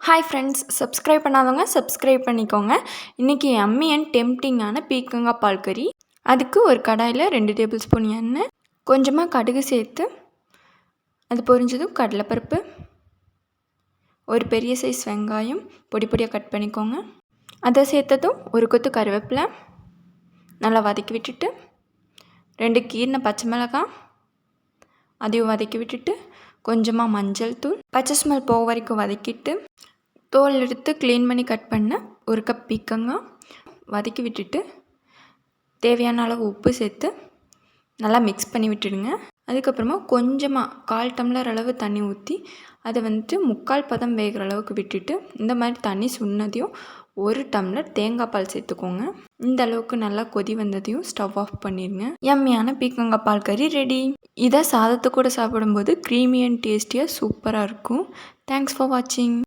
Hi friends, subscribe பண்ணாதவங்க subscribe பண்ணிக்கோங்க. இன்றைக்கி யம்மி அண்ட் டெம்ப்டிங்கான பீர்க்கங்காய் பால் கறி. அதுக்கு ஒரு கடாயில் 2 டேபிள் ஸ்பூன் எண்ணெய், கொஞ்சமாக கடுகு சேர்த்து அது பொரிஞ்சதும் கடலைப்பருப்பு, ஒரு பெரிய சைஸ் வெங்காயம் பொடி பொடியாக கட் பண்ணிக்கோங்க. அதை சேர்த்ததும் ஒரு கொத்து கருவேப்பிலை நல்லா வதக்கி விட்டுட்டு 2 கீறின பச்சை மிளகாய் அதையும் வதக்கி விட்டுட்டு கொஞ்சமாக மஞ்சள் தூள், பச்சை ஸ்மெல் போக வரைக்கும் வதக்கிட்டு தோல் எடுத்து க்ளீன் பண்ணி கட் பண்ண ஒரு கப் பீர்க்கங்காய் வதக்கி விட்டுட்டு தேவையான அளவு உப்பு சேர்த்து நல்லா மிக்ஸ் பண்ணி விட்டுடுங்க. அதுக்கப்புறமா கொஞ்சமாக 1/4 டம்ளர் அளவு தண்ணி ஊற்றி அதை 3/4 பதம் வேகிற அளவுக்கு விட்டுட்டு இந்த மாதிரி தண்ணி சுண்ணதையும் 1 டம்ளர் தேங்காய் பால் சேர்த்துக்கோங்க. இந்த அளவுக்கு நல்லா கொதி வந்ததையும் ஸ்டவ் ஆஃப் பண்ணிடுங்க. யம்மியான பீர்க்கங்காய் பால் கறி ரெடி. இதை சாதத்து கூட சாப்பிடும்போது க்ரீமி அண்ட் டேஸ்டியாக சூப்பராக இருக்கும். தேங்க்ஸ் ஃபார் வாட்சிங்.